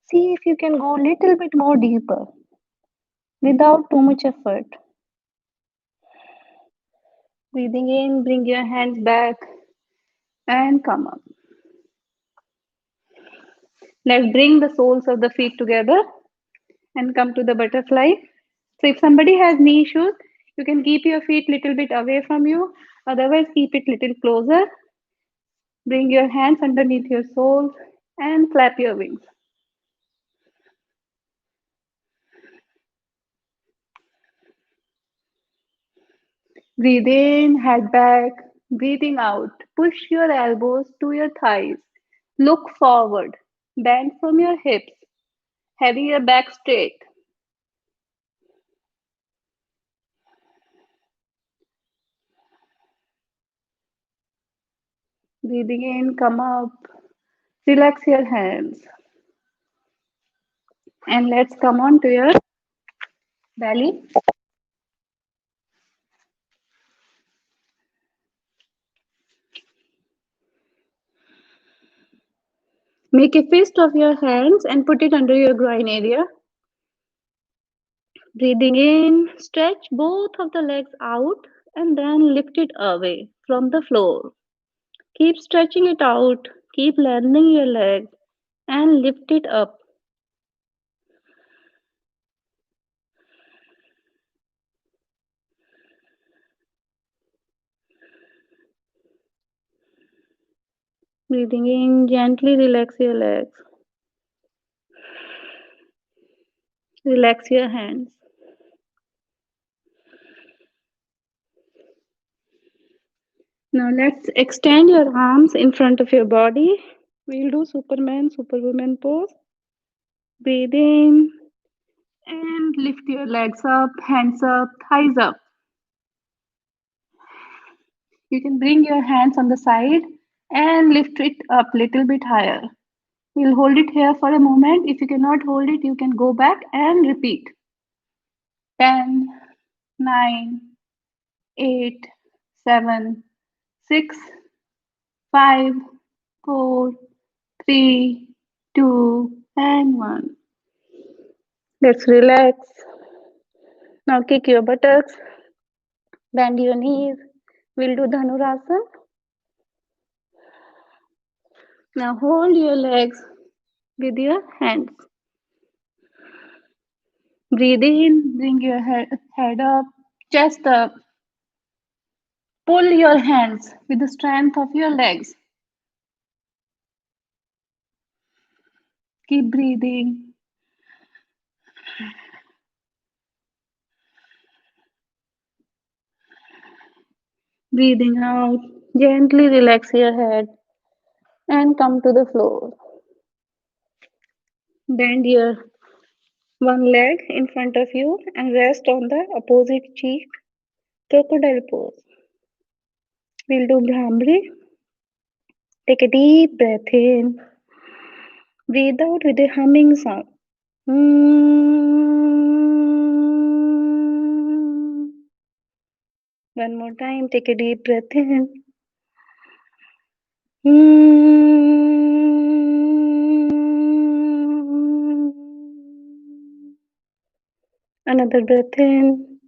See if you can go a little bit more deeper without too much effort. Breathing in, bring your hands back and come up. Let's bring the soles of the feet together and come to the butterfly. So if somebody has knee issues, you can keep your feet little bit away from you. Otherwise, keep it little closer. Bring your hands underneath your soles and flap your wings. Breathe in, head back. Breathing out. Push your elbows to your thighs. Look forward. Bend from your hips. Having your back straight. Breathing in, come up. Relax your hands. And let's come on to your belly. Make a fist of your hands and put it under your groin area. Breathing in, stretch both of the legs out and then lift it away from the floor. Keep stretching it out, keep lengthening your legs and lift it up. Breathing in, gently relax your legs. Relax your hands. Now let's extend your arms in front of your body. We'll do Superman, Superwoman pose. Breathe in and lift your legs up, hands up, thighs up. You can bring your hands on the side and lift it up a little bit higher. We'll hold it here for a moment. If you cannot hold it, you can go back and repeat. 10, 9, 8, 7, 6, 5, 4, 3, 2, and 1. Let's relax. Now kick your buttocks, bend your knees. We'll do Dhanurasana. Now hold your legs with your hands. Breathe in, bring your head up, chest up. Pull your hands with the strength of your legs. Keep breathing. Breathing out. Gently relax your head and come to the floor. Bend your one leg in front of you and rest on the opposite cheek. Crocodile pose. We'll do Brahmari. Take a deep breath in. Breathe out with a humming sound. One more time. Take a deep breath in. Another breath in.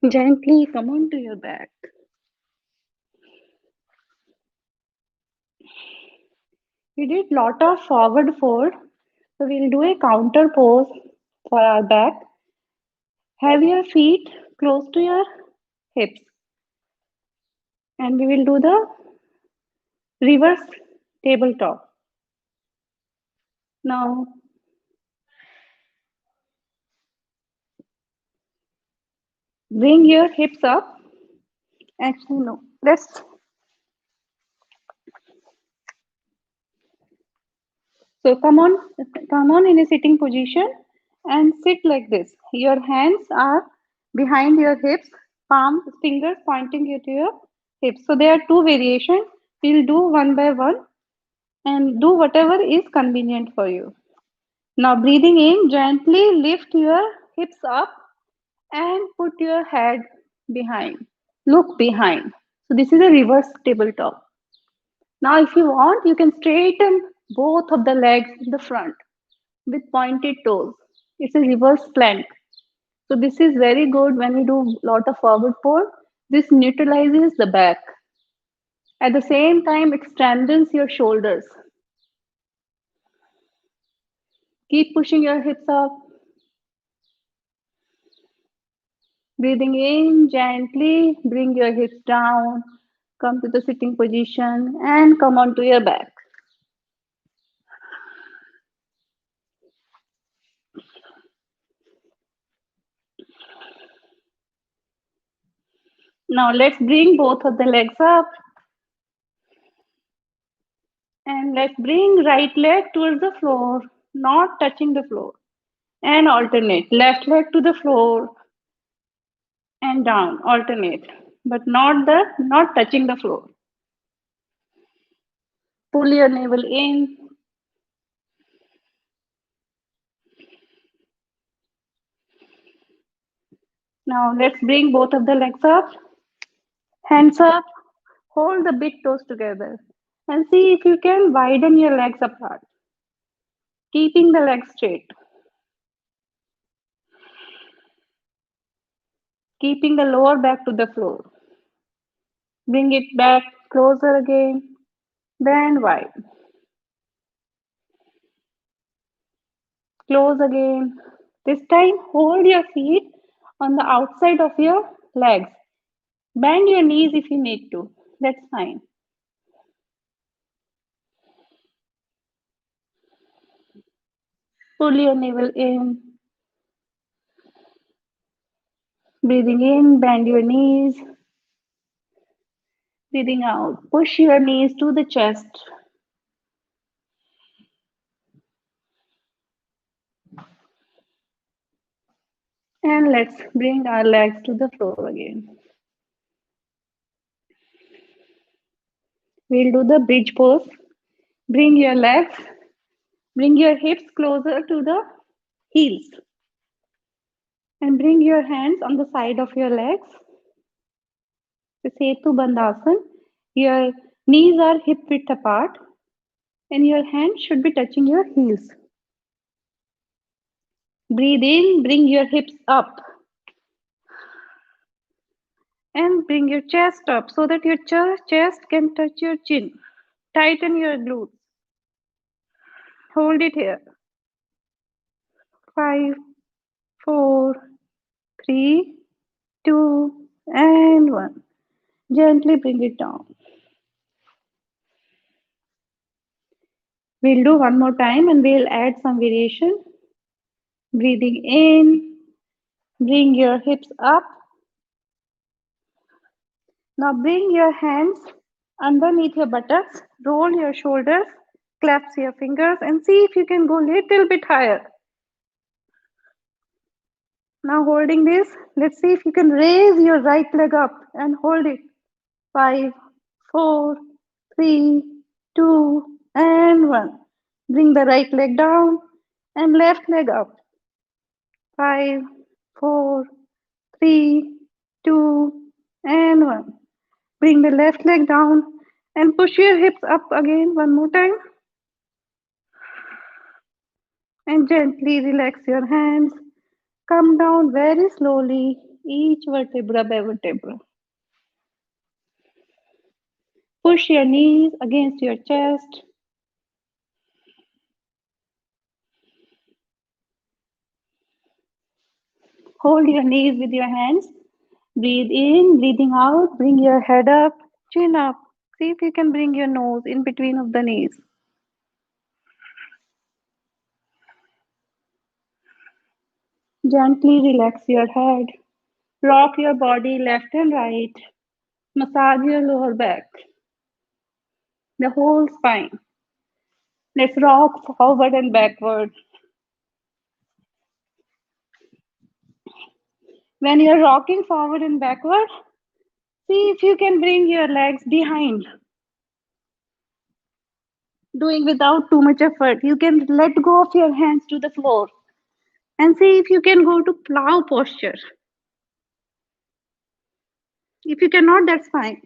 Gently come onto your back. We did lot of forward fold. So we'll do a counter pose for our back. Have your feet close to your hips. And we will do the reverse tabletop. Now, bring your hips up. Actually, no. Let's So come on in a sitting position and sit like this. Your hands are behind your hips, palm fingers pointing you to your hips. So there are two variations. We'll do one by one and do whatever is convenient for you. Now breathing in, gently lift your hips up and put your head behind. Look behind. So this is a reverse tabletop. Now if you want, you can straighten both of the legs in the front with pointed toes. It's a reverse plank. So this is very good when you do lot of forward fold. This neutralizes the back. At the same time, it strengthens your shoulders. Keep pushing your hips up. Breathing in gently, bring your hips down, come to the sitting position and come onto your back. Now let's bring both of the legs up and let's bring right leg towards the floor, not touching the floor. And alternate. Left leg to the floor and down. Alternate. But not touching the floor. Pull your navel in. Now let's bring both of the legs up. Hands up. Hold the big toes together. And see if you can widen your legs apart. Keeping the legs straight. Keeping the lower back to the floor. Bring it back closer again. Bend wide. Close again. This time, hold your feet on the outside of your legs. Bend your knees if you need to. That's fine. Pull your navel in. Breathing in, bend your knees. Breathing out, push your knees to the chest. And let's bring our legs to the floor again. We'll do the bridge pose. Bring your legs, bring your hips closer to the heels. And bring your hands on the side of your legs. Setu Bandhasan. Your knees are hip width apart and your hands should be touching your heels. Breathe in, bring your hips up. And bring your chest up so that your chest can touch your chin. Tighten your glutes. Hold it here. 5, 4, 3, 2, and 1. Gently bring it down. We'll do one more time and we'll add some variation. Breathing in, bring your hips up. Now bring your hands underneath your buttocks, roll your shoulders, clasp your fingers, and see if you can go a little bit higher. Now holding this, let's see if you can raise your right leg up and hold it. 5, 4, 3, 2, and 1. Bring the right leg down and left leg up. 5, 4, 3, 2, and 1. Bring the left leg down and push your hips up again one more time. And gently relax your hands. Come down very slowly, each vertebra by vertebra. Push your knees against your chest. Hold your knees with your hands. Breathe in, breathing out. Bring your head up, chin up. See if you can bring your nose in between of the knees. Gently relax your head. Rock your body left and right. Massage your lower back, the whole spine. Let's rock forward and backward. When you're rocking forward and backward, see if you can bring your legs behind, doing without too much effort. You can let go of your hands to the floor and see if you can go to plow posture. If you cannot, that's fine.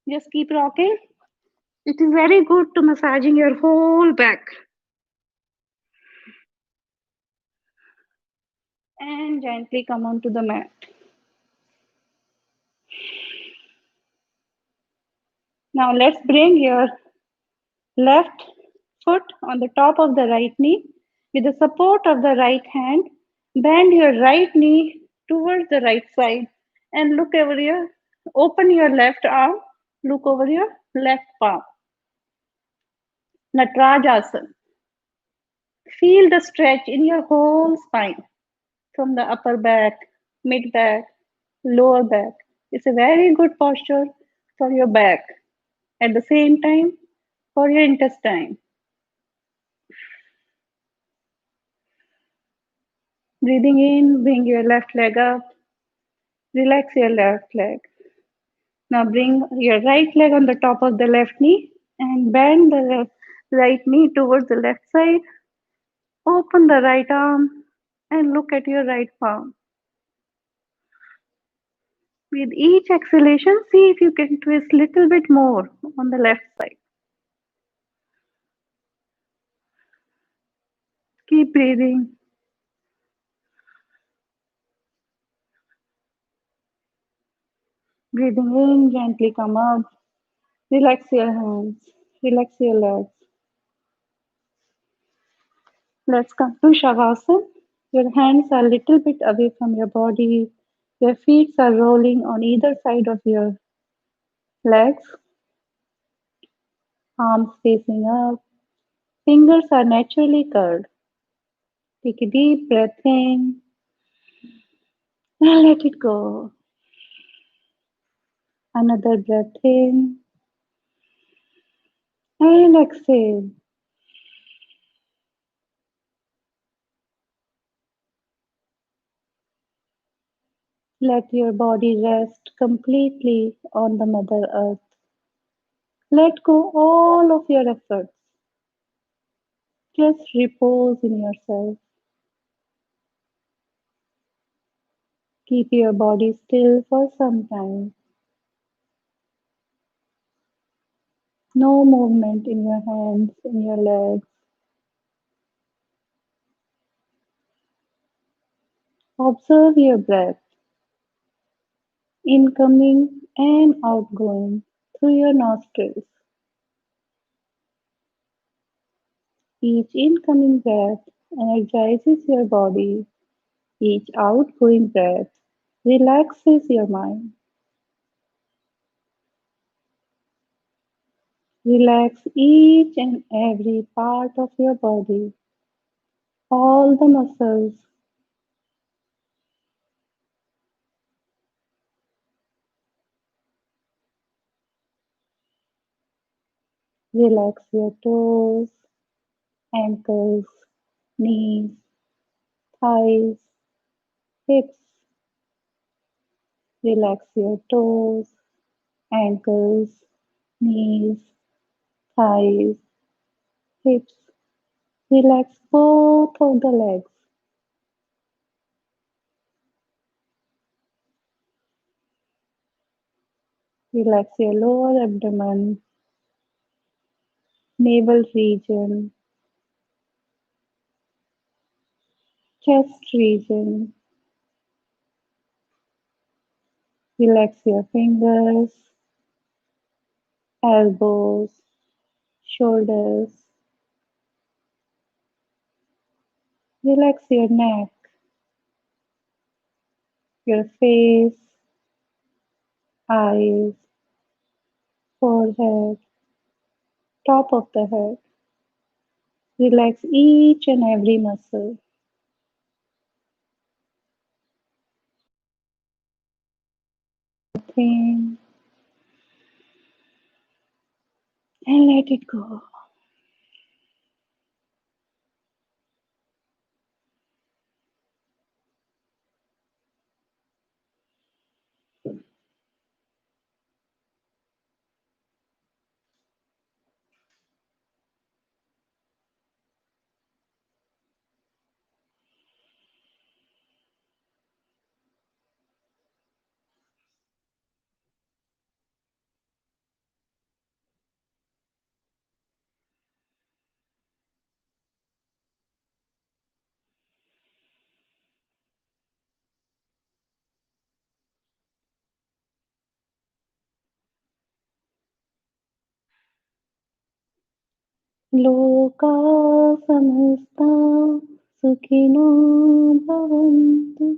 Just keep rocking. It is very good to massaging your whole back. And gently come onto the mat. Now let's bring your left foot on the top of the right knee. With the support of the right hand, bend your right knee towards the right side and look over your, open your left arm, look over your left palm. Natarajasana. Feel the stretch in your whole spine from the upper back, mid back, lower back. It's a very good posture for your back. At the same time, for your intestine. Breathing in, bring your left leg up, relax your left leg. Now bring your right leg on the top of the left knee and bend the right knee towards the left side. Open the right arm and look at your right palm. With each exhalation, see if you can twist little bit more on the left side. Keep breathing. Breathing in, gently come up. Relax your hands. Relax your legs. Let's come to Shavasana. Your hands are a little bit away from your body. Your feet are rolling on either side of your legs, arms facing up. Fingers are naturally curled. Take a deep breath in and let it go. Another breath in and exhale. Let your body rest completely on the Mother Earth. Let go all of your efforts. Just repose in yourself. Keep your body still for some time. No movement in your hands, in your legs. Observe your breath, incoming and outgoing through your nostrils. Each incoming breath energizes your body. Each outgoing breath relaxes your mind. Relax each and every part of your body, all the muscles. Relax your toes, ankles, knees, thighs, hips. Relax your toes, ankles, knees, thighs, hips. Relax both of the legs. Relax your lower abdomen, navel region, chest region. Relax your fingers, elbows, shoulders. Relax your neck, your face, eyes, forehead, top of the head. Relax each and every muscle. Thing and let it go. लोका समस्ता सुखिनो भवन्तु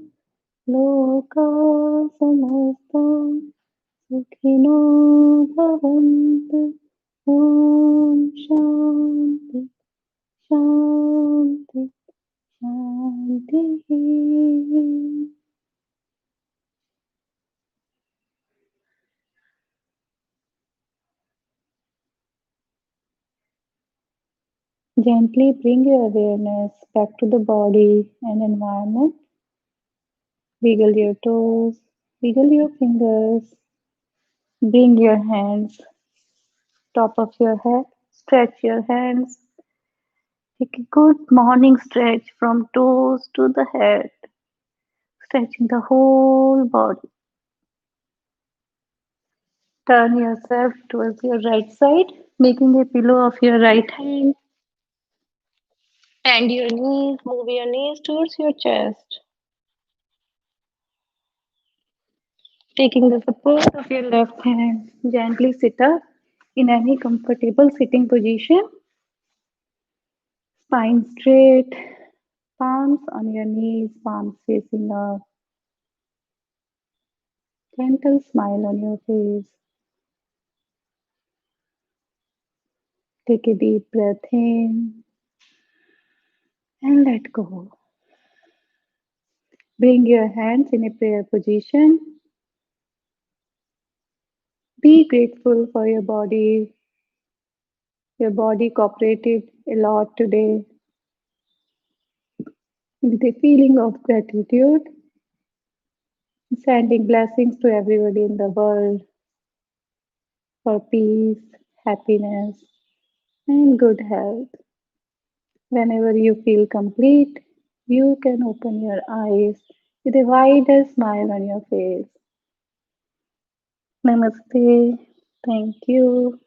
लोका समस्ता सुखिनो भवन्तु ॐ शान्ति शान्ति शान्तिः Gently bring your awareness back to the body and environment. Wiggle your toes, wiggle your fingers, bring your hands top of your head, stretch your hands. Take a good morning stretch from toes to the head, stretching the whole body. Turn yourself towards your right side, making a pillow of your right hand. Bend your knees, move your knees towards your chest. Taking the support of your left hand, gently sit up in any comfortable sitting position. Spine straight, palms on your knees, palms facing up. Gentle smile on your face. Take a deep breath in and let go. Bring your hands in a prayer position. Be grateful for your body. Your body cooperated a lot today with a feeling of gratitude, sending blessings to everybody in the world for peace, happiness, and good health. Whenever you feel complete, you can open your eyes with a wider smile on your face. Namaste. Thank you.